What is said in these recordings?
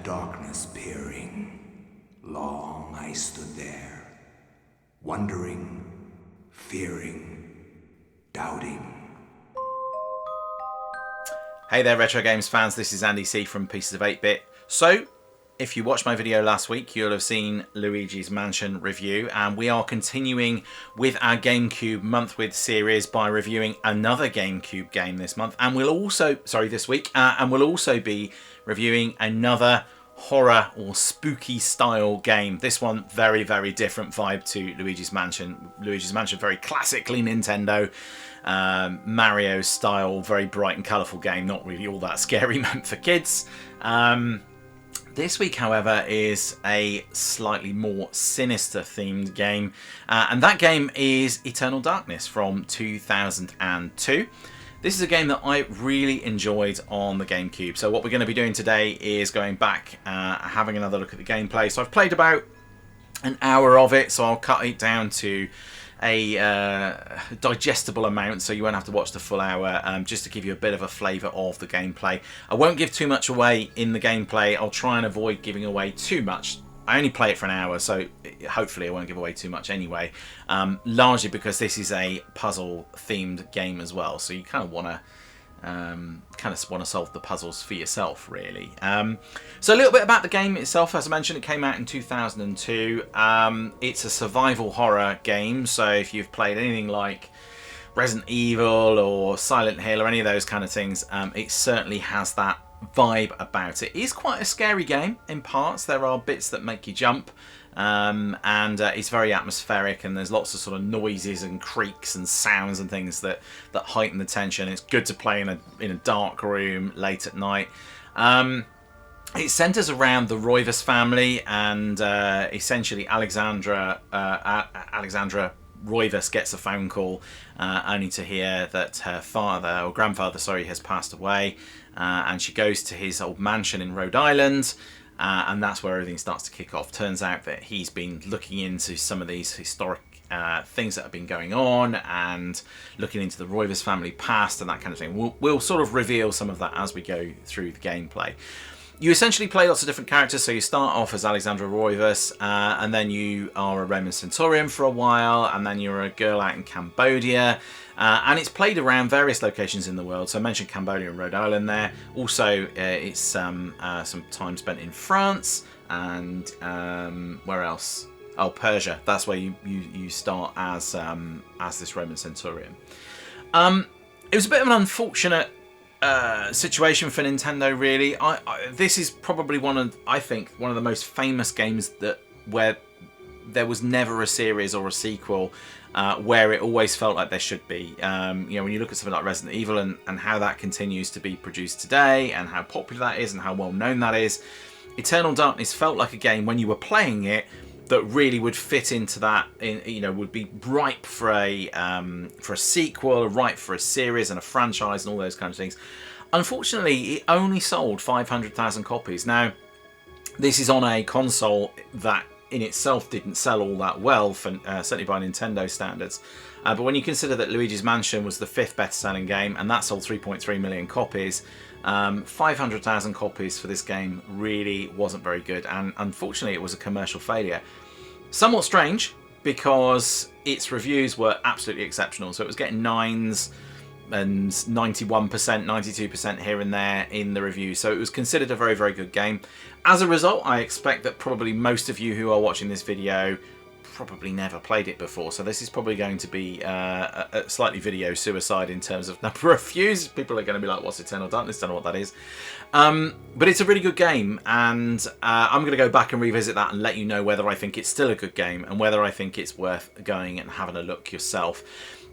darkness peering. Long I stood there, wondering, fearing, doubting. Hey there retro games fans, this is Andy C from Pieces of 8-Bit. So, if you watched my video last week, you'll have seen Luigi's Mansion review, and we are continuing with our GameCube month with series by reviewing another GameCube game this month, and this week, and we'll also be reviewing another horror or spooky style game. This one very, very different vibe to Luigi's Mansion. Luigi's Mansion, very classically Nintendo, Mario style, very bright and colourful game, not really all that scary, meant for kids. This week, however, is a slightly more sinister themed game, and that game is Eternal Darkness from 2002. This is a game that I really enjoyed on the GameCube. So what we're going to be doing today is going back, having another look at the gameplay. So I've played about an hour of it, so I'll cut it down to a digestible amount, so you won't have to watch the full hour, just to give you a bit of a flavour of the gameplay. I won't give too much away in the gameplay. I'll try and avoid giving away too much. I only play it for an hour, so hopefully I won't give away too much anyway, largely because this is a puzzle themed game as well, so you kind of want to solve the puzzles for yourself, really. So a little bit about the game itself. As I mentioned, it came out in 2002. It's a survival horror game, so if you've played anything like Resident Evil or Silent Hill or any of those kind of things, it certainly has that vibe about it. It is quite a scary game in parts. There are bits that make you jump, and it's very atmospheric, and there's lots of sort of noises and creaks and sounds and things that heighten the tension. It's good to play in a dark room late at night. It centres around the Roivas family, and essentially Alexandra Roivas gets a phone call only to hear that her grandfather has passed away, and she goes to his old mansion in Rhode Island, and that's where everything starts to kick off. Turns out that he's been looking into some of these historic things that have been going on, and looking into the Roivas family past and that kind of thing. We'll sort of reveal some of that as we go through the gameplay. You essentially play lots of different characters, so you start off as Alexandra Roivas, and then you are a Roman centurion for a while, and then you're a girl out in Cambodia, and it's played around various locations in the world. So I mentioned Cambodia and Rhode Island there. Also, it's some time spent in France, and where else? Oh, Persia. That's where you start as this Roman centurion. It was a bit of an unfortunate situation for Nintendo, really. This is probably one of the most famous games where there was never a series or a sequel, where it always felt like there should be. When you look at something like Resident Evil and how that continues to be produced today, and how popular that is and how well known that is, Eternal Darkness felt like a game when you were playing it that really would fit into that, would be ripe for a sequel, ripe for a series and a franchise and all those kinds of things. Unfortunately, it only sold 500,000 copies. Now, this is on a console that in itself didn't sell all that well, certainly by Nintendo standards. But when you consider that Luigi's Mansion was the 5th best-selling game, and that sold 3.3 million copies, 500,000 copies for this game really wasn't very good, and unfortunately it was a commercial failure. Somewhat strange, because its reviews were absolutely exceptional. So it was getting 9s and 91%, 92% here and there in the reviews. So it was considered a very, very good game. As a result, I expect that probably most of you who are watching this video probably never played it before, so this is probably going to be a slightly video suicide in terms of number of views. People are going to be like, what's Eternal Darkness? Don't know what that is. But it's a really good game, and I'm going to go back and revisit that and let you know whether I think it's still a good game and whether I think it's worth going and having a look yourself.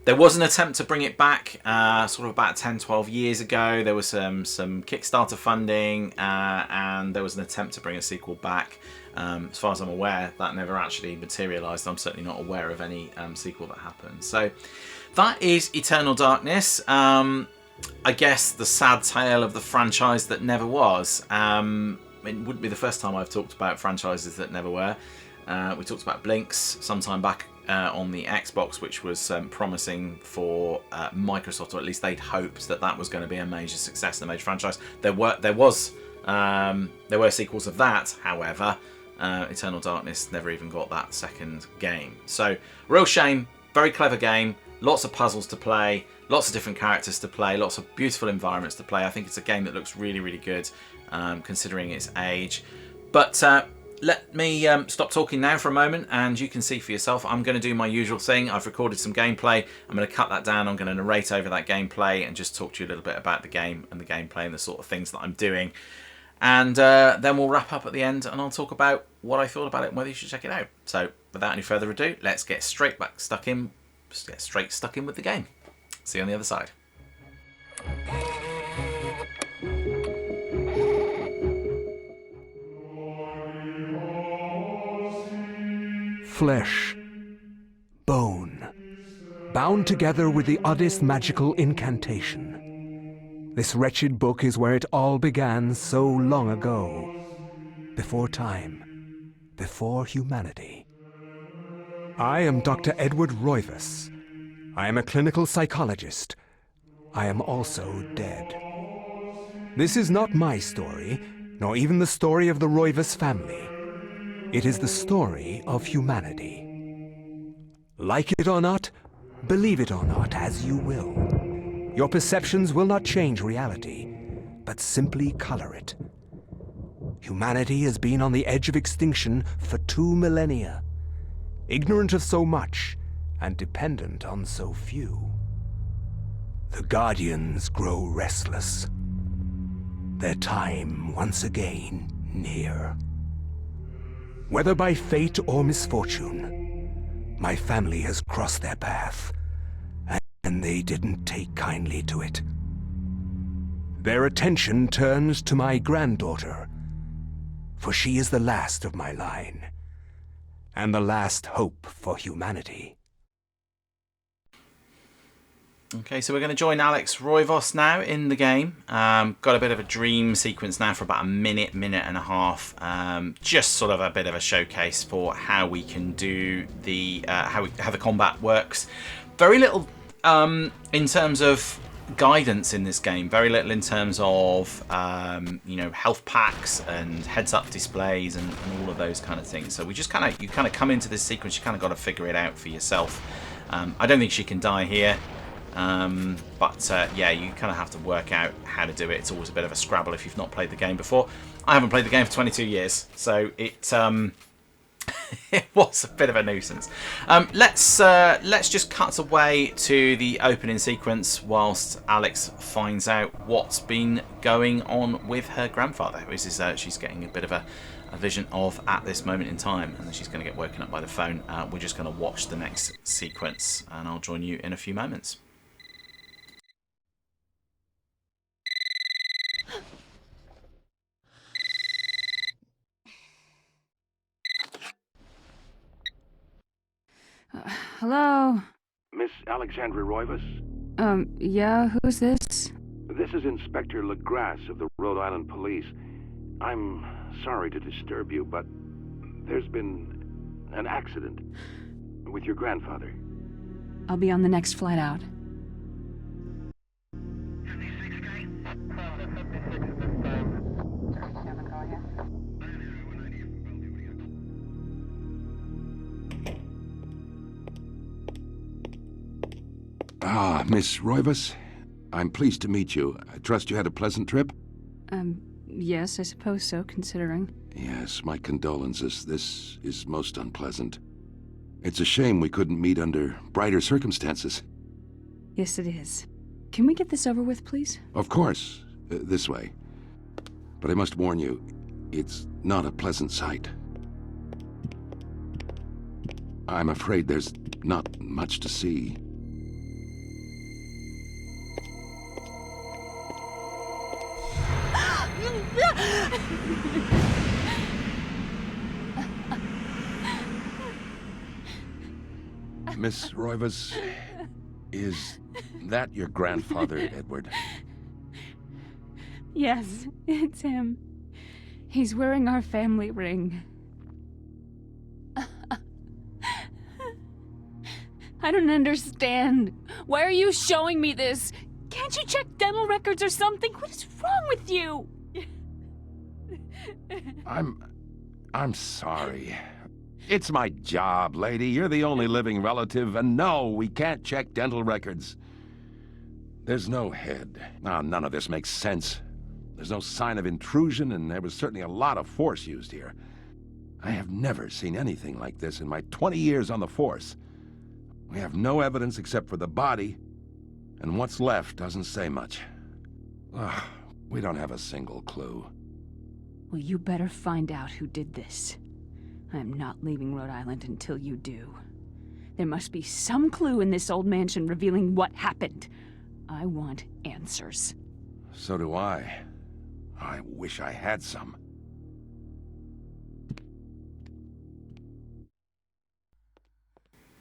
There was an attempt to bring it back sort of about 10-12 years ago. There was some Kickstarter funding, and there was an attempt to bring a sequel back. As far as I'm aware, that never actually materialised. I'm certainly not aware of any sequel that happened. So that is Eternal Darkness. I guess the sad tale of the franchise that never was. It wouldn't be the first time I've talked about franchises that never were. We talked about Blinks sometime back on the Xbox, which was promising for Microsoft, or at least they'd hoped that was going to be a major success and a major franchise. There was There were sequels of that, however. Eternal Darkness never even got that second game. So, real shame. Very clever game. Lots of puzzles to play. Lots of different characters to play. Lots of beautiful environments to play. I think it's a game that looks really, really good, considering its age. But let me stop talking now for a moment, and you can see for yourself. I'm going to do my usual thing. I've recorded some gameplay. I'm going to cut that down. I'm going to narrate over that gameplay and just talk to you a little bit about the game and the gameplay and the sort of things that I'm doing. And then we'll wrap up at the end, and I'll talk about what I thought about it and whether you should check it out. So without any further ado, let's get straight stuck in with the game. See you on the other side. Flesh, bone, bound together with the oddest magical incantation. This wretched book is where it all began so long ago, before time, before humanity. I am Dr. Edward Roivas. I am a clinical psychologist. I am also dead. This is not my story, nor even the story of the Roivas family. It is the story of humanity. Like it or not, believe it or not, as you will. Your perceptions will not change reality, but simply color it. Humanity has been on the edge of extinction for 2 millennia, ignorant of so much and dependent on so few. The Guardians grow restless. Their time once again near. Whether by fate or misfortune, my family has crossed their path, and they didn't take kindly to it. Their attention turns to my granddaughter, for she is the last of my line, and the last hope for humanity. Okay, so we're going to join Alex Roivas now in the game. Got a bit of a dream sequence now for about a minute and a half. Just sort of a bit of a showcase for how we can do the how the combat works. Very little in terms of guidance in this game. Very little in terms of health packs and heads-up displays and all of those kind of things. So we just you come into this sequence. You kind of got to figure it out for yourself. I don't think she can die here. Yeah, you kind of have to work out how to do it. It's always a bit of a scrabble if you've not played the game before. I haven't played the game for 22 years, so it it was a bit of a nuisance. Let's just cut away to the opening sequence whilst Alex finds out what's been going on with her grandfather, who she's getting a bit of a vision of at this moment in time, and then she's going to get woken up by the phone. We're just going to watch the next sequence, and I'll join you in a few moments. Hello? Miss Alexandra Roivas? Yeah, who's this? This is Inspector LaGrasse of the Rhode Island Police. I'm sorry to disturb you, but there's been an accident with your grandfather. I'll be on the next flight out. Ah, Miss Roivas. I'm pleased to meet you. I trust you had a pleasant trip? Yes, I suppose so, considering. Yes, my condolences. This is most unpleasant. It's a shame we couldn't meet under brighter circumstances. Yes, it is. Can we get this over with, please? Of course. This way. But I must warn you, it's not a pleasant sight. I'm afraid there's not much to see. Miss Roivas, is that your grandfather, Edward? Yes, it's him. He's wearing our family ring. I don't understand. Why are you showing me this? Can't you check dental records or something? What is wrong with you? I'm sorry. It's my job, lady. You're the only living relative, and no, we can't check dental records. There's no head. None of this makes sense. There's no sign of intrusion, and there was certainly a lot of force used here. I have never seen anything like this in my 20 years on the force. We have no evidence except for the body, and what's left doesn't say much. We don't have a single clue. Well, you better find out who did this. I'm not leaving Rhode Island until you do. There must be some clue in this old mansion revealing what happened. I want answers. So do I. I wish I had some.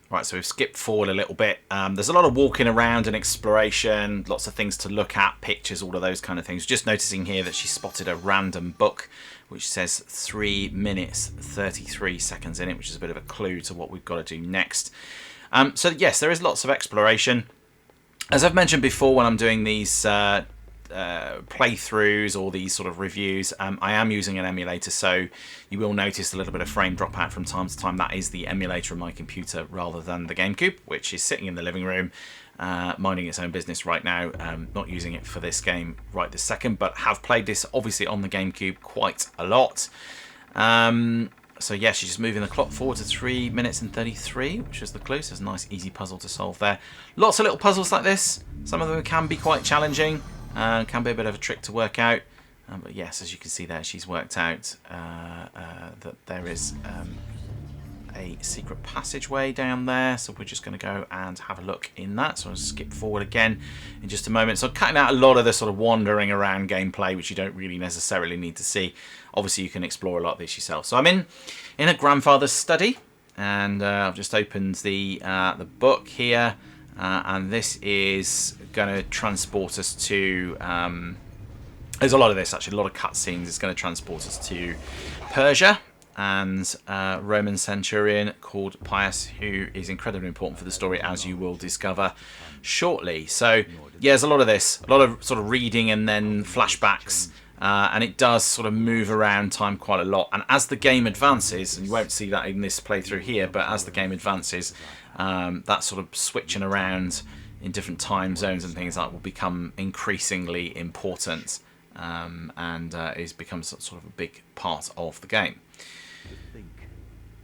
Right, so we've skipped forward a little bit. There's a lot of walking around and exploration, lots of things to look at, pictures, all of those kind of things. Just noticing here that she spotted a random book which says 3 minutes 33 seconds in it, which is a bit of a clue to what we've got to do next. So yes, there is lots of exploration. As I've mentioned before, when I'm doing these playthroughs or these sort of reviews, I am using an emulator, so you will notice a little bit of frame drop out from time to time. That is the emulator on my computer rather than the GameCube, which is sitting in the living room minding its own business right now. Not using it for this game right this second, but have played this obviously on the GameCube quite a lot. So yeah, she's just moving the clock forward to 3 minutes and 33, which is the clue. So it's a nice easy puzzle to solve there. Lots of little puzzles like this. Some of them can be quite challenging. Can be a bit of a trick to work out. But yes, as you can see there, she's worked out that there is a secret passageway down there. So we're just going to go and have a look in that. So I'll skip forward again in just a moment. So cutting out a lot of the sort of wandering around gameplay, which you don't really necessarily need to see. Obviously, you can explore a lot of this yourself. So I'm in a grandfather's study, and I've just opened the book here. And this is going to transport us to... there's a lot of this, actually, a lot of cutscenes. It's going to transport us to Persia and a Roman centurion called Pious, who is incredibly important for the story, as you will discover shortly. So, yeah, there's a lot of this, a lot of sort of reading and then flashbacks. And it does sort of move around time quite a lot. And as the game advances, and you won't see that in this playthrough here, but as the game advances, that sort of switching around in different time zones and things like that will become increasingly important, and it becomes sort of a big part of the game.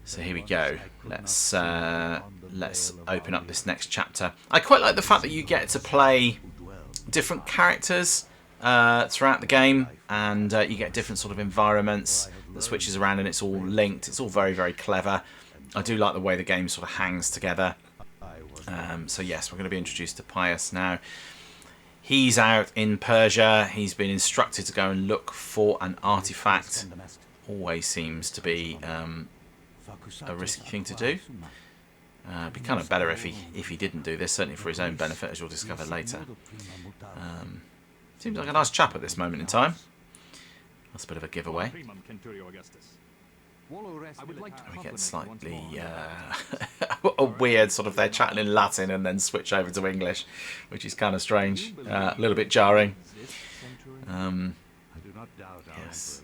So here we go. Let's open up this next chapter. I quite like the fact that you get to play different characters throughout the game, and you get different sort of environments that switches around, and it's all linked. It's all very, very clever. I do like the way the game sort of hangs together. So yes, we're going to be introduced to Pious now. He's out in Persia. He's been instructed to go and look for an artifact. Always seems to be a risky thing to do. It'd be kind of better if he didn't do this, certainly for his own benefit, as you'll discover later. Seems like a nice chap at this moment in time. That's a bit of a giveaway. We get slightly a weird sort of, they're chatting in Latin and then switch over to English, which is kind of strange, a little bit jarring. Yes.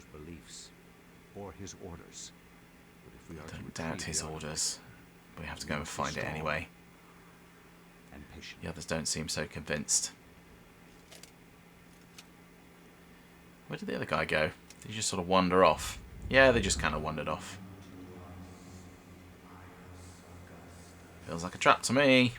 Don't doubt his orders. We have to go and find it anyway. The others don't seem so convinced. Where did the other guy go? Did he just sort of wander off? Yeah, they just kind of wandered off. Feels like a trap to me.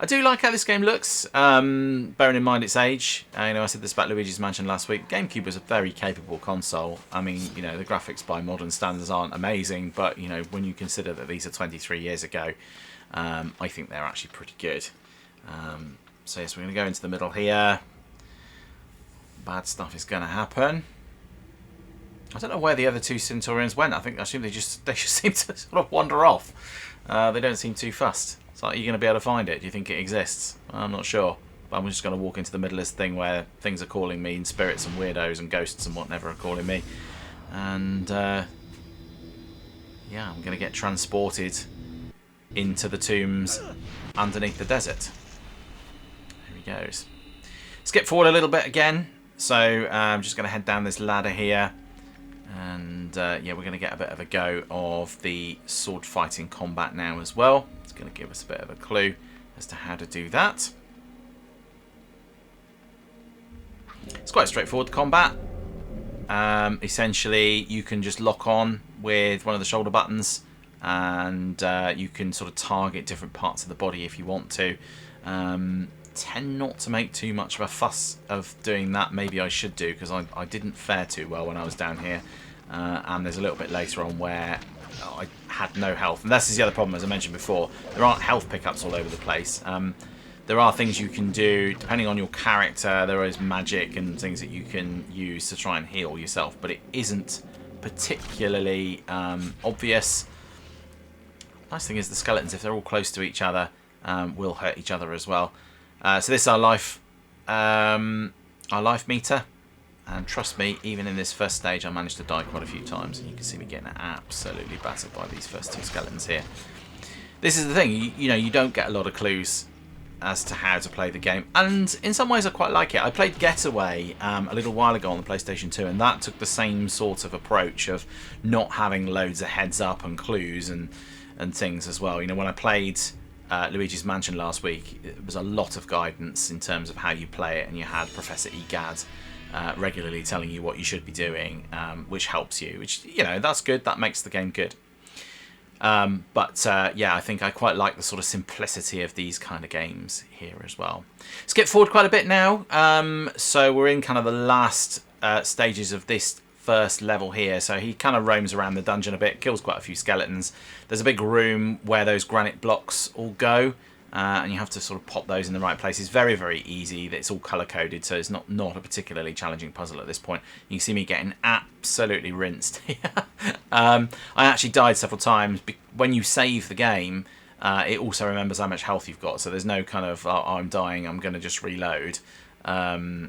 I do like how this game looks, bearing in mind its age. I said this about Luigi's Mansion last week. GameCube was a very capable console. I mean, the graphics by modern standards aren't amazing, but, when you consider that these are 23 years ago, I think they're actually pretty good. So yes, we're going to go into the middle here. Bad stuff is going to happen. I don't know where the other two Centurions went. I assume they just seem to sort of wander off. They don't seem too fussed. It's like, are you going to be able to find it? Do you think it exists? I'm not sure. But I'm just going to walk into the middle of this thing where things are calling me, and spirits and weirdos and ghosts and whatever are calling me. And yeah, I'm going to get transported into the tombs underneath the desert. Here he goes. Skip forward a little bit again. So I'm just going to head down this ladder here. And yeah, we're going to get a bit of a go of the sword fighting combat now as well. It's going to give us a bit of a clue as to how to do that. It's quite straightforward combat. Essentially, you can just lock on with one of the shoulder buttons, and you can sort of target different parts of the body if you want to. Tend not to make too much of a fuss of doing that. Maybe I should do, because I didn't fare too well when I was down here. And there's a little bit later on where I had no health. And this is the other problem, as I mentioned before. There aren't health pickups all over the place. There are things you can do, depending on your character. There is magic and things that you can use to try and heal yourself, but it isn't particularly obvious. Nice thing is the skeletons, if they're all close to each other, will hurt each other as well. So this is our life meter. And trust me, even in this first stage, I managed to die quite a few times. And you can see me getting absolutely battered by these first two skeletons here. This is the thing, you know, you don't get a lot of clues as to how to play the game. And in some ways, I quite like it. I played Getaway a little while ago on the PlayStation 2, and that took the same sort of approach of not having loads of heads up and clues and things as well. You know, when I played Luigi's Mansion last week, it was a lot of guidance in terms of how you play it, and you had Professor Egad regularly telling you what you should be doing, which helps you, which, you know, that's good. That makes the game good. But yeah, I think I quite like the sort of simplicity of these kind of games here as well. Skip forward quite a bit now. So we're in kind of the last stages of this first level here. So he kind of roams around the dungeon a bit, kills quite a few skeletons. There's a big room where those granite blocks all go. And you have to sort of pop those in the right places. Very, very easy. It's all colour-coded, so it's not a particularly challenging puzzle at this point. You can see me getting absolutely rinsed here. I actually died several times. When you save the game, it also remembers how much health you've got, so there's no kind of, oh, I'm dying, I'm going to just reload. Yeah,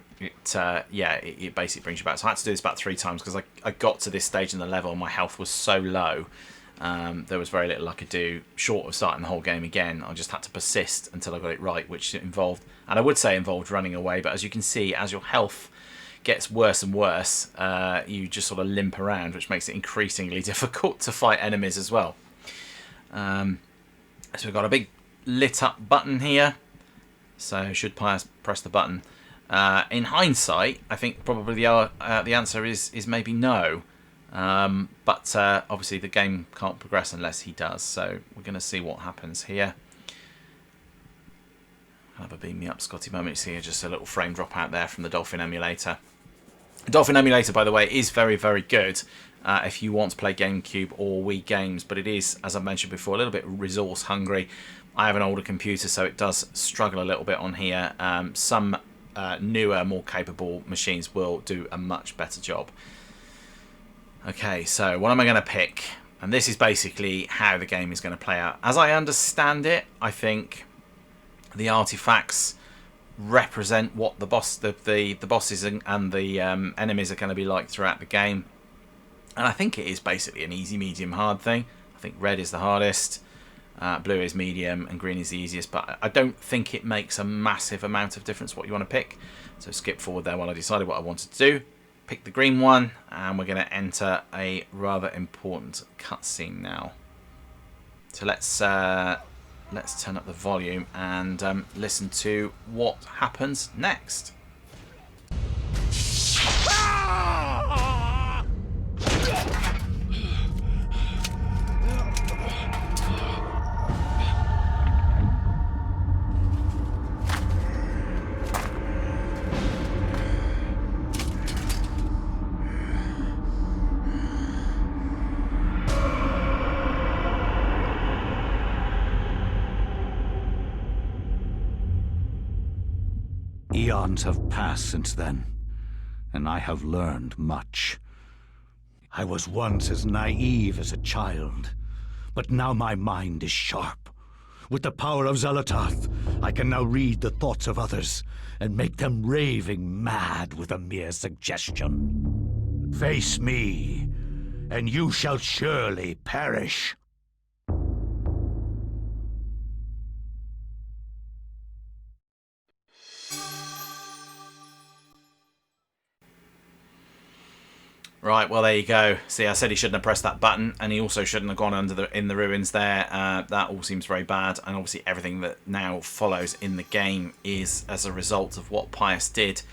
it basically brings you back. So I had to do this about 3 times, because I got to this stage in the level and my health was so low. There was very little I could do short of starting the whole game again. I just had to persist until I got it right, which involved, and I would say involved, running away. But as you can see, as your health gets worse and worse, you just sort of limp around, which makes it increasingly difficult to fight enemies as well. So we've got a big lit up button here. So should Pious press the button? In hindsight, I think probably the answer is maybe no. But obviously the game can't progress unless he does, so we're going to see what happens here. I'll have a beam me up Scotty moment. You see just a little frame drop out there from the Dolphin emulator. The Dolphin emulator, by the way, is very, very good if you want to play GameCube or Wii games, but it is, as I mentioned before, a little bit resource hungry. I have an older computer, so it does struggle a little bit on here. Some newer, more capable machines will do a much better job. Okay, so what am I going to pick? And this is basically how the game is going to play out. As I understand it, I think the artifacts represent what the bosses and the enemies are going to be like throughout the game. And I think it is basically an easy, medium, hard thing. I think red is the hardest, blue is medium, and green is the easiest. But I don't think it makes a massive amount of difference what you want to pick. So skip forward there while I decided what I wanted to do. Pick the green one, and we're going to enter a rather important cutscene now. So let's turn up the volume and listen to what happens next. Eons have passed since then, and I have learned much. I was once as naive as a child, but now my mind is sharp. With the power of Xel'lotath, I can now read the thoughts of others and make them raving mad with a mere suggestion. Face me, and you shall surely perish. Right, well, there you go. See, I said he shouldn't have pressed that button, and he also shouldn't have gone in the ruins there. That all seems very bad, and obviously everything that now follows in the game is as a result of what Pious did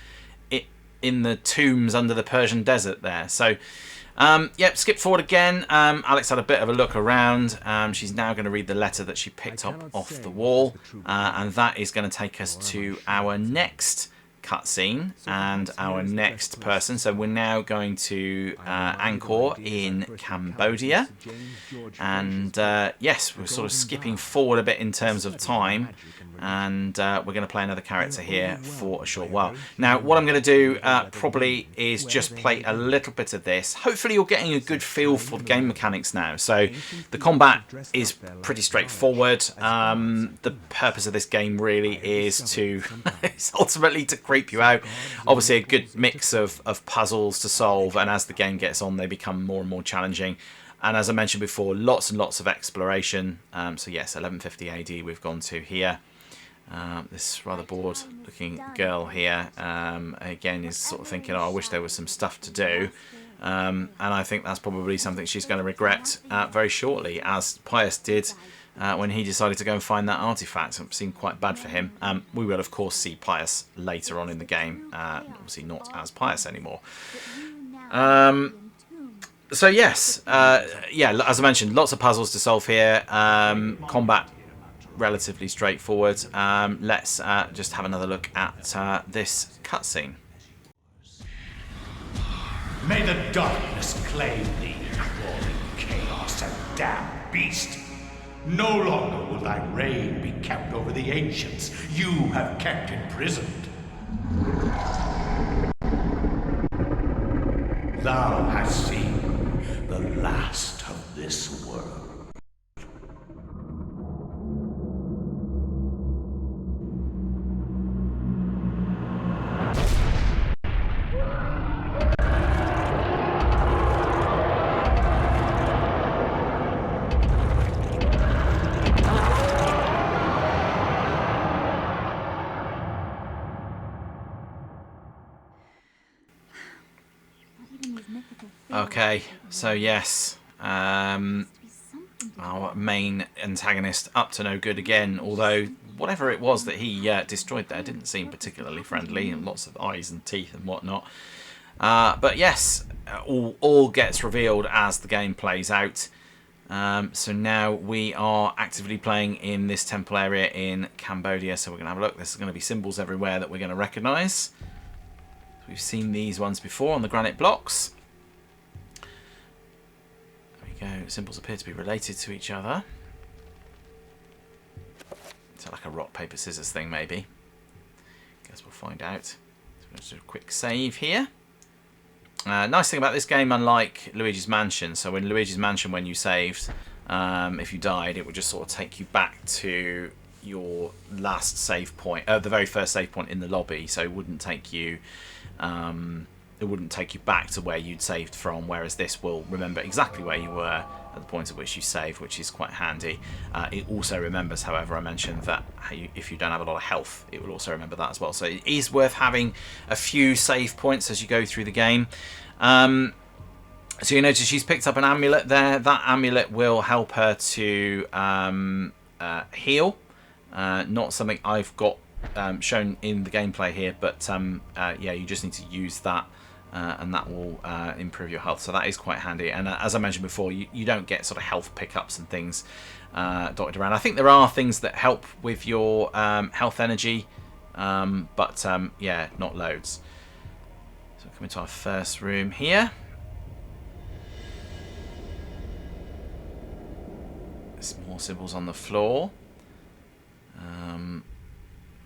in the tombs under the Persian desert there. So, yep, skip forward again. Alex had a bit of a look around. She's now going to read the letter that she picked up off the wall, and that is going to take us to our next cutscene and our next person. So we're now going to Angkor in Cambodia, and yes, we're sort of skipping forward a bit in terms of time, and we're going to play another character here for a short while. Now what I'm going to do probably is just play a little bit of this. Hopefully you're getting a good feel for the game mechanics now. So the combat is pretty straightforward. The purpose of this game really is to it's ultimately to creep you out. Obviously a good mix of puzzles to solve, and as the game gets on they become more and more challenging, and as I mentioned before, lots and lots of exploration. So yes, 1150 AD we've gone to here. This rather bored looking girl here again is sort of thinking, oh, I wish there was some stuff to do, and I think that's probably something she's going to regret very shortly, as Pious did when he decided to go and find that artifact. It seemed quite bad for him. We will of course see Pious later on in the game, obviously not as Pious anymore. So yes, yeah, as I mentioned, lots of puzzles to solve here. Combat relatively straightforward. Let's just have another look at this cutscene. May the darkness claim thee, crawling chaos and damned beast. No longer will thy reign be kept over the ancients you have kept imprisoned. Thou hast seen the last of this world. Okay, so yes, our main antagonist up to no good again, although whatever it was that he destroyed there didn't seem particularly friendly, and lots of eyes and teeth and whatnot. But yes, all gets revealed as the game plays out. So now we are actively playing in this temple area in Cambodia, so we're going to have a look. There's going to be symbols everywhere that we're going to recognise. We've seen these ones before on the granite blocks. Go. Symbols appear to be related to each other. It's like a rock, paper, scissors thing, maybe. Guess we'll find out. So we'll just do a quick save here. Nice thing about this game, unlike Luigi's Mansion. So in Luigi's Mansion, when you saved, if you died, it would just sort of take you back to your last save point, the very first save point in the lobby. So it wouldn't take you. It wouldn't take you back to where you'd saved from, whereas this will remember exactly where you were at the point at which you saved, which is quite handy. It also remembers, however, I mentioned that if you don't have a lot of health, it will also remember that as well. So it is worth having a few save points as you go through the game. So you notice she's picked up an amulet there. That amulet will help her to heal. Not something I've got shown in the gameplay here, but yeah, you just need to use that. And that will improve your health, so that is quite handy. And as I mentioned before, you don't get sort of health pickups and things dotted around. I think there are things that help with your health energy, but yeah, not loads. So coming to our first room here. There's more symbols on the floor.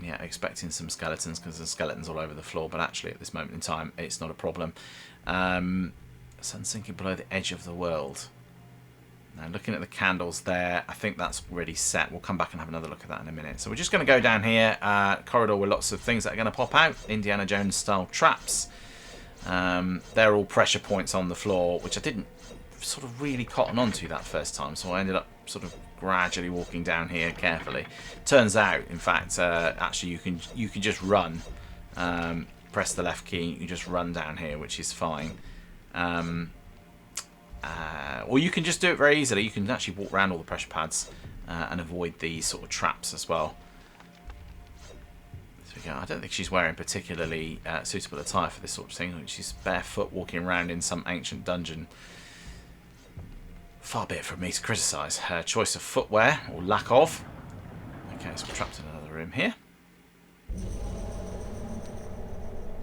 Yeah, expecting some skeletons because there's skeletons all over the floor, but actually at this moment in time it's not a problem. Sun sinking below the edge of the world. Now looking at the candles there, I think that's already set. We'll come back and have another look at that in a minute. So we're just going to go down here, corridor with lots of things that are going to pop out, Indiana Jones style traps. They're all pressure points on the floor, which I didn't sort of really cotton onto that first time, so I ended up sort of gradually walking down here carefully. Turns out, in fact, actually you can just run. Press the left key, you just run down here, which is fine. Or you can just do it very easily. You can actually walk around all the pressure pads and avoid these sort of traps as well. There we go. I don't think she's wearing particularly suitable attire for this sort of thing. She's barefoot walking around in some ancient dungeon. Far be it from me to criticise her choice of footwear, or lack of. Okay, so we're trapped in another room here.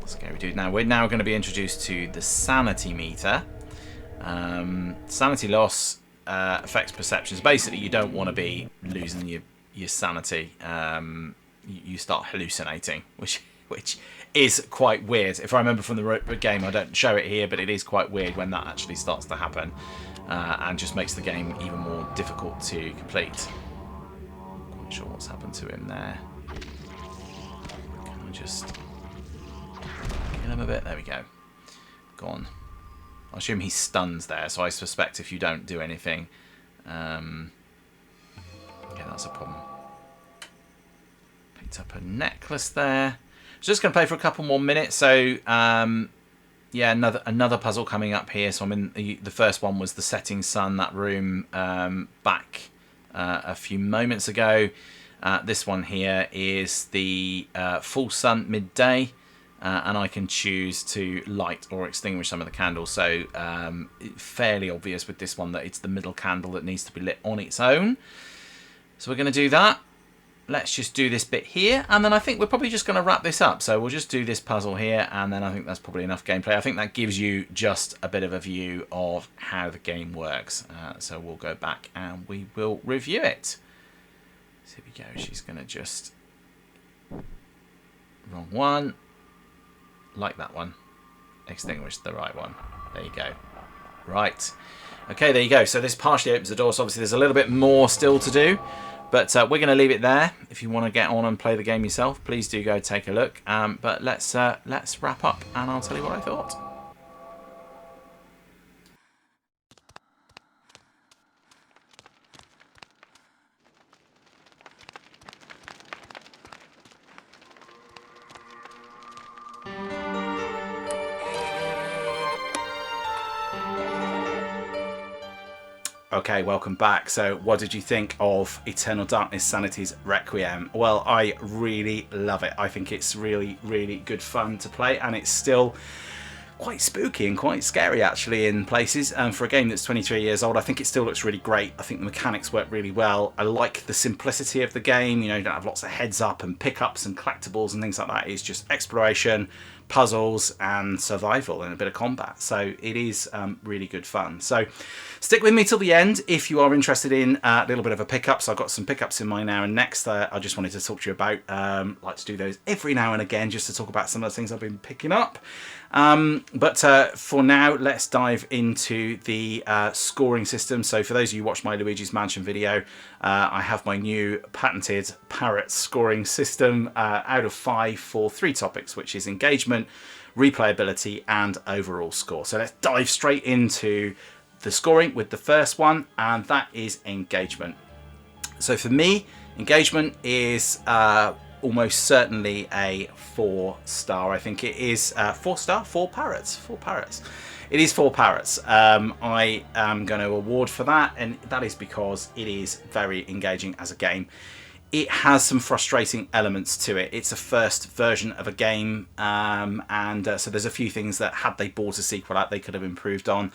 Scary dude. Now, we're now going to be introduced to the sanity meter. Sanity loss affects perceptions. Basically, you don't want to be losing your sanity. You start hallucinating, which is quite weird. If I remember from the game, I don't show it here, but it is quite weird when that actually starts to happen, and just makes the game even more difficult to complete. I'm not sure what's happened to him there. Can I just kill him a bit? There we go. Gone. I assume he's stunned there, so I suspect if you don't do anything, yeah, that's a problem. Picked up a necklace there. Just going to play for a couple more minutes. So, yeah, another puzzle coming up here. So I'm in the first one was the setting sun, that room back a few moments ago. This one here is the full sun midday. And I can choose to light or extinguish some of the candles. So fairly obvious with this one that it's the middle candle that needs to be lit on its own. So we're going to do that. Let's just do this bit here, and then I think we're probably just going to wrap this up. So we'll just do this puzzle here, and then I think that's probably enough gameplay. I think that gives you just a bit of a view of how the game works. So we'll go back and we will review it. So here we go. She's going to just... Wrong one. Like that one. Extinguish the right one. There you go. Right. Okay, there you go. So this partially opens the door. So obviously there's a little bit more still to do. But we're going to leave it there. If you want to get on and play the game yourself, please do go take a look. But let's wrap up, and I'll tell you what I thought. Okay, welcome back. So what did you think of Eternal Darkness Sanity's Requiem? Well, I really love it. I think it's really, really good fun to play, and it's still quite spooky and quite scary actually in places. For a game that's 23 years old, I think it still looks really great. I think the mechanics work really well. I like the simplicity of the game. You know, you don't have lots of heads up and pickups and collectibles and things like that. It's just exploration, puzzles and survival and a bit of combat. So it is really good fun. So stick with me till the end if you are interested in a little bit of a pickup. So I've got some pickups in my now and next I just wanted to talk to you about. Like to do those every now and again just to talk about some of the things I've been picking up. But for now, let's dive into the scoring system. So for those of you who watched my Luigi's Mansion video, I have my new patented Parrot scoring system out of 5 for 3 topics, which is engagement, replayability and overall score. So let's dive straight into the scoring with the first one, and that is engagement. So for me, engagement is almost certainly a 4-star. I think it is 4-star, 4 parrots. It is 4 parrots. I am going to award for that, and that is because it is very engaging as a game. It has some frustrating elements to it. It's a first version of a game, so there's a few things that had they bought a sequel out they could have improved on.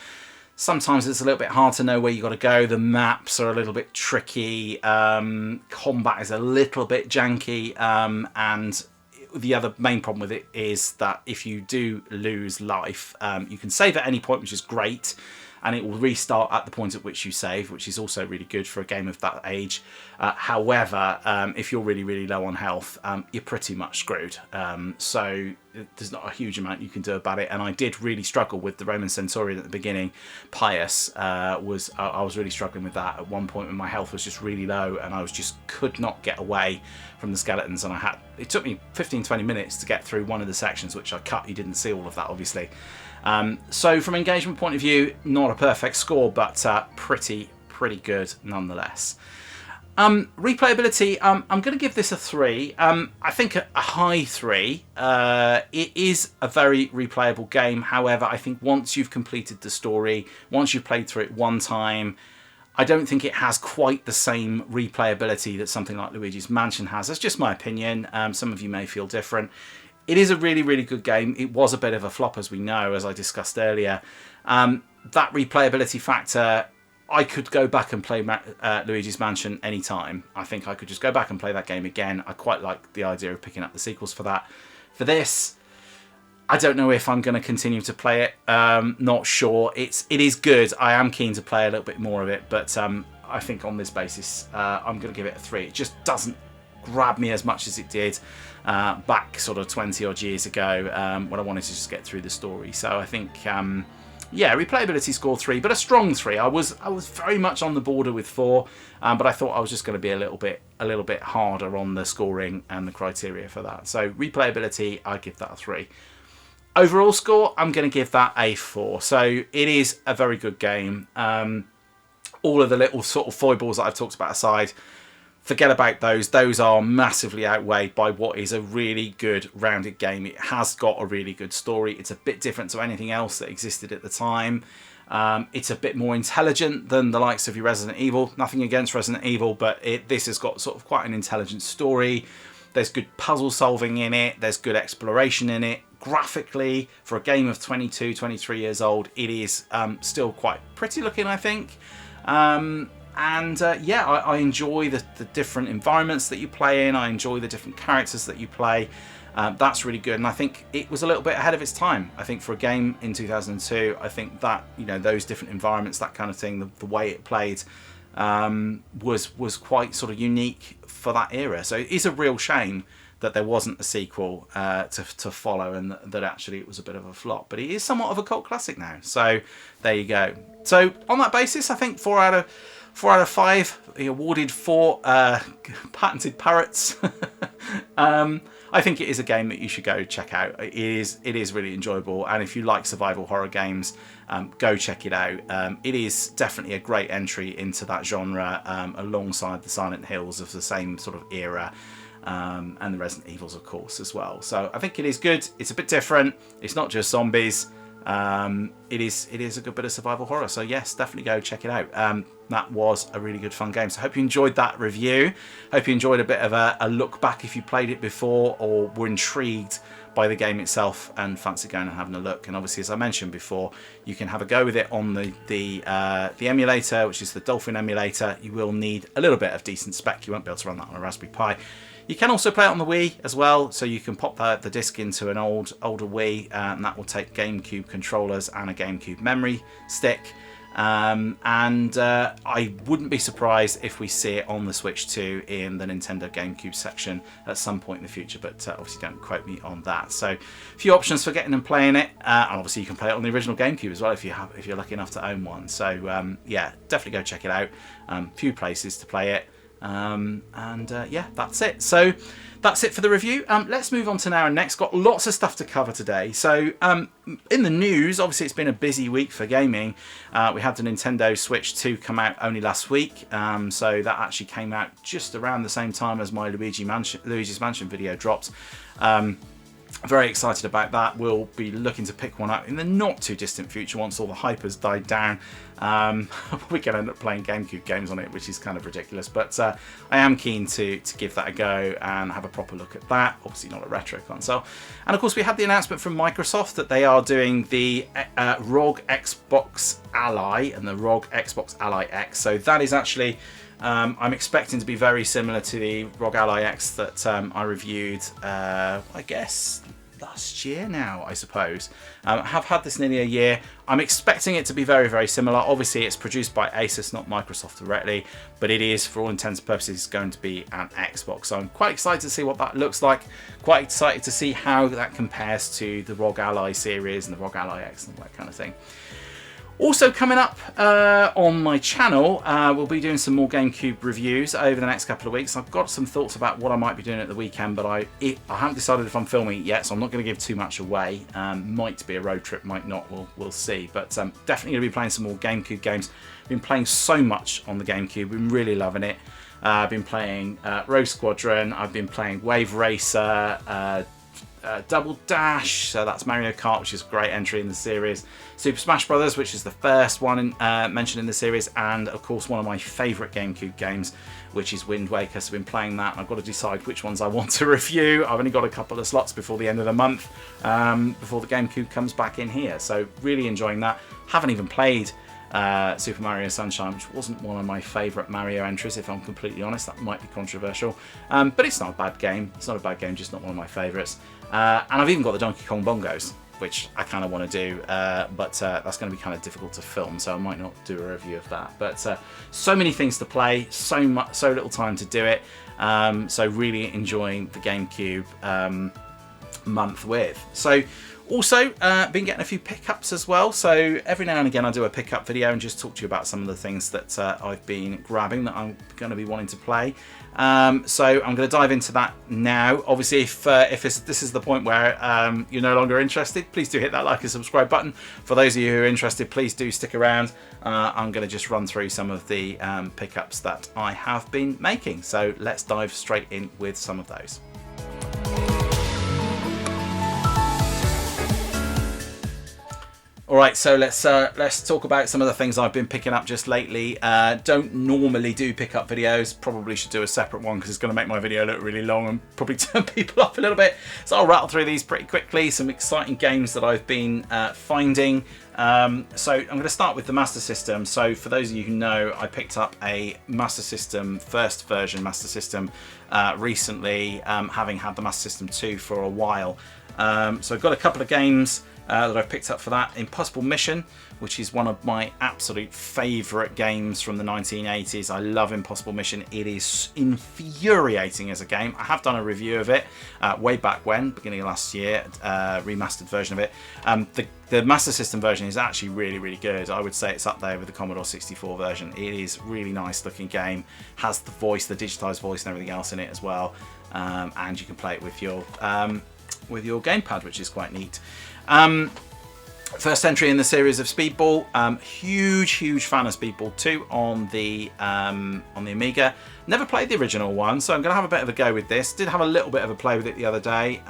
Sometimes it's a little bit hard to know where you got to go. The maps are a little bit tricky. Combat is a little bit janky. And the other main problem with it is that if you do lose life, you can save at any point, which is great. And it will restart at the point at which you save, which is also really good for a game of that age. However, if you're really, really low on health, you're pretty much screwed. So there's not a huge amount you can do about it. And I did really struggle with the Roman Centurion at the beginning. Pious I was really struggling with that at one point when my health was just really low and I could not get away from the skeletons. And it took me 15-20 minutes to get through one of the sections, which I cut. You didn't see all of that, obviously. So from engagement point of view, not a perfect score, but pretty good nonetheless. Replayability, I'm going to give this a 3. I think a high 3. It is a very replayable game. However, I think once you've completed the story, once you've played through it one time, I don't think it has quite the same replayability that something like Luigi's Mansion has. That's just my opinion. Some of you may feel different. It is a really, really good game. It was a bit of a flop, as we know, as I discussed earlier. That replayability factor, I could go back and play Luigi's Mansion anytime. I think I could just go back and play that game again. I quite like the idea of picking up the sequels for that. For this, I don't know if I'm going to continue to play it. Not sure. It is good. I am keen to play a little bit more of it, but I think on this basis, I'm going to give it a 3. It just doesn't grab me as much as it did back sort of 20 odd years ago when I wanted to just get through the story. So I think, yeah, replayability score 3, but a strong 3. I was very much on the border with 4, but I thought I was just going to be a little bit harder on the scoring and the criteria for that. So replayability, I give that a 3. Overall score, I'm going to give that a 4. So it is a very good game. All of the little sort of foibles that I've talked about aside, forget about those. Those are massively outweighed by what is a really good rounded game. It has got a really good story. It's a bit different to anything else that existed at the time. It's a bit more intelligent than the likes of your Resident Evil. Nothing against Resident Evil, but this has got sort of quite an intelligent story. There's good puzzle solving in it. There's good exploration in it. Graphically, for a game of 22, 23 years old, it is still quite pretty looking, I think. Yeah, I enjoy the different environments that you play in. I enjoy the different characters that you play. That's really good, and I think it was a little bit ahead of its time. I think for a game in 2002, I think that, you know, those different environments, that kind of thing, the way it played was quite sort of unique for that era. So it is a real shame that there wasn't a sequel to follow, and that actually it was a bit of a flop. But it is somewhat of a cult classic now. So there you go. So on that basis, I think 4 out of 5. He awarded 4 patented parrots. I think it is a game that you should go check out. It is really enjoyable, and if you like survival horror games, go check it out. It is definitely a great entry into that genre, alongside the Silent Hills of the same sort of era, and the Resident Evils, of course, as well. So I think it is good. It's a bit different. It's not just zombies. It is a good bit of survival horror. So yes, definitely go check it out. That was a really good fun game. So I hope you enjoyed that review. Hope you enjoyed a bit of a look back if you played it before or were intrigued by the game itself and fancy going and having a look. And obviously, as I mentioned before, you can have a go with it on the emulator, which is the Dolphin emulator. You will need a little bit of decent spec. You won't be able to run that on a Raspberry Pi. You can also play it on the Wii as well, so you can pop the disc into an older Wii, and that will take GameCube controllers and a GameCube memory stick. I wouldn't be surprised if we see it on the Switch 2 in the Nintendo GameCube section at some point in the future, but obviously don't quote me on that. So a few options for getting and playing it, and obviously you can play it on the original GameCube as well if you're lucky enough to own one. So yeah, definitely go check it out. Few places to play it. Yeah, that's it. So that's it for the review. Let's move on to now and next. Got lots of stuff to cover today. So in the news, obviously it's been a busy week for gaming. We had the Nintendo Switch 2 come out only last week. So that actually came out just around the same time as my Luigi's Mansion video dropped. Very excited about that. We'll be looking to pick one up in the not too distant future once all the hype has died down. We can end up playing GameCube games on it, which is kind of ridiculous, but I am keen to give that a go and have a proper look at that. Obviously not a retro console. And of course we had the announcement from Microsoft that they are doing the ROG Xbox Ally and the ROG Xbox Ally X. So that is actually I'm expecting to be very similar to the ROG Ally X that I reviewed, I guess, last year now, I suppose. I have had this nearly a year. I'm expecting it to be very, very similar. Obviously, it's produced by Asus, not Microsoft directly, but it is, for all intents and purposes, going to be an Xbox. So I'm quite excited to see what that looks like. Quite excited to see how that compares to the ROG Ally series and the ROG Ally X and all that kind of thing. Also coming up on my channel, we'll be doing some more GameCube reviews over the next couple of weeks. I've got some thoughts about what I might be doing at the weekend, but I haven't decided if I'm filming it yet, so I'm not going to give too much away. Might be a road trip, might not, we'll see. But definitely going to be playing some more GameCube games. Been playing so much on the GameCube, been really loving it. I've been playing Rogue Squadron. I've been playing Wave Racer, Double Dash, so that's Mario Kart, which is a great entry in the series. Super Smash Brothers, which is the first one mentioned in the series, and of course one of my favourite GameCube games, which is Wind Waker. So I've been playing that. I've got to decide which ones I want to review. I've only got a couple of slots before the end of the month, before the GameCube comes back in here. So really enjoying that. Haven't even played Super Mario Sunshine, which wasn't one of my favourite Mario entries, if I'm completely honest. That might be controversial, but it's not a bad game. It's not a bad game, just not one of my favourites. And I've even got the Donkey Kong Bongos, which I kind of want to do, but that's going to be kind of difficult to film, so I might not do a review of that. But so many things to play, so little time to do it. So really enjoying the GameCube month with. So also been getting a few pickups as well. So every now and again I do a pickup video and just talk to you about some of the things that I've been grabbing that I'm going to be wanting to play. So I'm going to dive into that now. Obviously, if this is the point where you're no longer interested, please do hit that like and subscribe button. For those of you who are interested, please do stick around. I'm going to just run through some of the pickups that I have been making. So let's dive straight in with some of those. Alright, so let's talk about some of the things I've been picking up just lately. Don't normally do pickup videos, probably should do a separate one because it's going to make my video look really long and probably turn people off a little bit. So I'll rattle through these pretty quickly, some exciting games that I've been finding. So I'm going to start with the Master System. So for those of you who know, I picked up a Master System, first version Master System recently, having had the Master System 2 for a while. So I've got a couple of games that I've picked up for that. Impossible Mission, which is one of my absolute favourite games from the 1980s. I love Impossible Mission. It is infuriating as a game. I have done a review of it way back when, beginning of last year, remastered version of it. The Master System version is actually really, really good. I would say it's up there with the Commodore 64 version. It is a really nice looking game. Has the voice, the digitised voice and everything else in it as well. And you can play it with your gamepad, which is quite neat. First entry in the series of Speedball. Huge fan of Speedball 2 on the Amiga. Never played the original one, so I'm going to have a bit of a go with this. Did have a little bit of a play with it the other day.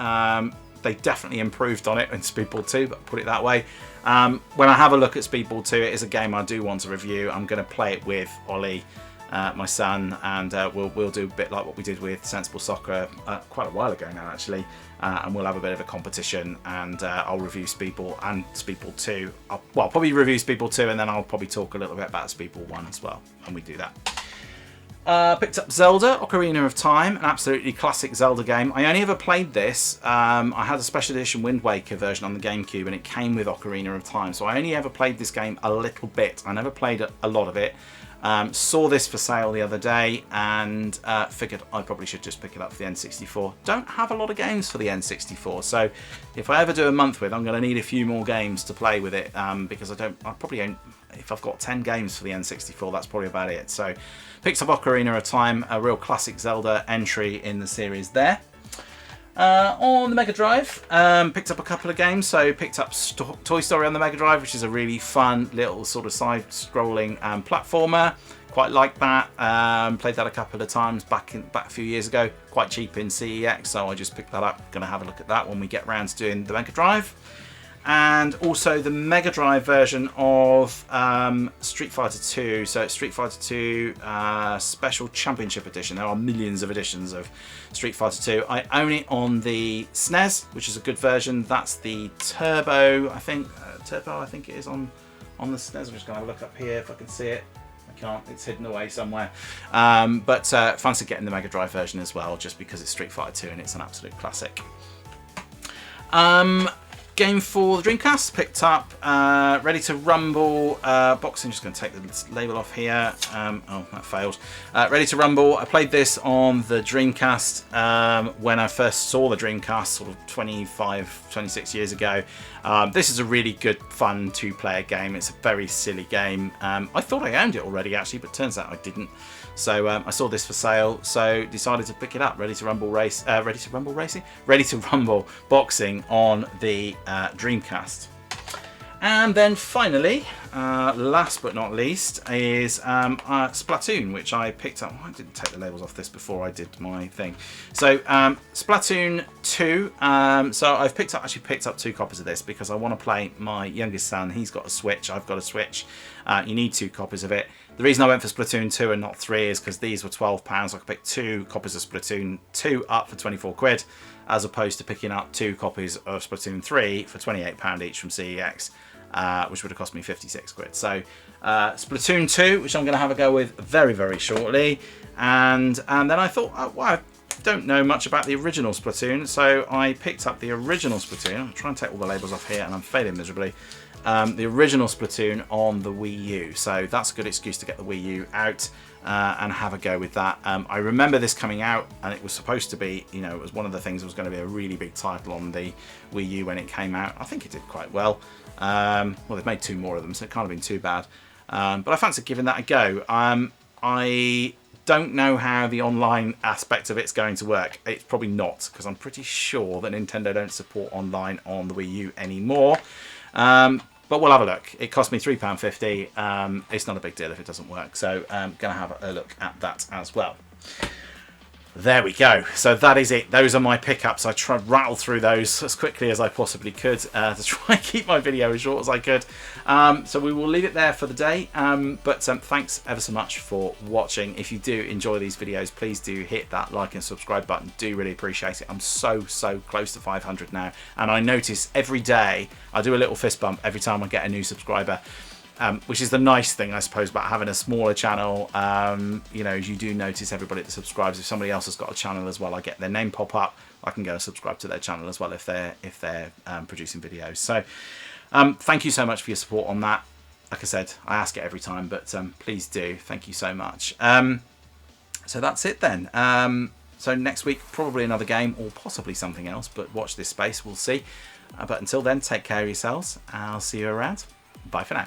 They definitely improved on it in Speedball 2, but put it that way. When I have a look at Speedball 2, it is a game I do want to review. I'm going to play it with Ollie, my son, and we'll do a bit like what we did with Sensible Soccer quite a while ago now, actually. And we'll have a bit of a competition, and I'll review Speedball and Speedball 2. I'll probably review Speedball 2, and then I'll probably talk a little bit about Speedball 1 as well, and we do that. Picked up Zelda, Ocarina of Time, an absolutely classic Zelda game. I only ever played this. I had a special edition Wind Waker version on the GameCube, and it came with Ocarina of Time. So I only ever played this game a little bit. I never played a lot of it. Saw this for sale the other day and figured I probably should just pick it up for the N64. Don't have a lot of games for the N64, so if I ever do a month with, I'm going to need a few more games to play with it, because I probably don't. If I've got 10 games for the N64, that's probably about it. So picked up Ocarina of Time, a real classic Zelda entry in the series there. On the Mega Drive, picked up a couple of games. So picked up Toy Story on the Mega Drive, which is a really fun little sort of side-scrolling platformer. Quite like that. Played that a couple of times back a few years ago. Quite cheap in CEX, so I just picked that up. Going to have a look at that when we get round to doing the Mega Drive. And also the Mega Drive version of Street Fighter 2. So it's Street Fighter 2 Special Championship Edition. There are millions of editions of Street Fighter 2. I own it on the SNES, which is a good version. That's the Turbo, I think. I think it is on the SNES. I'm just going to have a look up here if I can see it. I can't. It's hidden away somewhere. But fancy getting the Mega Drive version as well, just because it's Street Fighter 2 and it's an absolute classic. Game for the Dreamcast, picked up Ready to Rumble boxing. Just going to take the label off here. Oh, that failed. Ready to Rumble. I played this on the Dreamcast when I first saw the Dreamcast, sort of 26 years ago. This is a really good, fun two-player game. It's a very silly game. I thought I owned it already, actually, but turns out I didn't. So I saw this for sale, so decided to pick it up. Ready to Rumble boxing on the Dreamcast. And then finally, last but not least, is Splatoon, which I picked up. Oh, I didn't take the labels off this before I did my thing. So Splatoon 2. So I've actually picked up 2 copies of this because I want to play my youngest son. He's got a Switch. I've got a Switch. You need 2 copies of it. The reason I went for Splatoon 2 and not 3 is because these were £12. I could pick 2 copies of Splatoon 2 up for 24 quid, as opposed to picking up 2 copies of Splatoon 3 for £28 each from CEX. Which would have cost me 56 quid. So Splatoon 2, which I'm going to have a go with very, very shortly. And then I thought, oh, well, I don't know much about the original Splatoon, so I picked up the original Splatoon. I'm trying to take all the labels off here, and I'm failing miserably. The original Splatoon on the Wii U. So that's a good excuse to get the Wii U out and have a go with that. I remember this coming out, and it was supposed to be, you know, it was one of the things that was going to be a really big title on the Wii U when it came out. I think it did quite well. Well, they've made 2 more of them, so it can't have been too bad. But I fancy giving that a go. I don't know how the online aspect of it's going to work. It's probably not, because I'm pretty sure that Nintendo don't support online on the Wii U anymore. But we'll have a look. It cost me £3.50. It's not a big deal if it doesn't work. So I'm going to have a look at that as well. There we go. So that is it. Those are my pickups. I tried to rattle through those as quickly as I possibly could to try and keep my video as short as I could. So we will leave it there for the day. But thanks ever so much for watching. If you do enjoy these videos, please do hit that like and subscribe button. Do really appreciate it. I'm so close to 500 now. And I notice every day I do a little fist bump every time I get a new subscriber. Which is the nice thing, I suppose, about having a smaller channel. You know, you do notice everybody that subscribes. If somebody else has got a channel as well, I get their name pop up. I can go and subscribe to their channel as well if they're producing videos. So thank you so much for your support on that. Like I said, I ask it every time, but please do. Thank you so much. So that's it then. So next week, probably another game or possibly something else, but watch this space. We'll see. But until then, take care of yourselves. I'll see you around. Bye for now.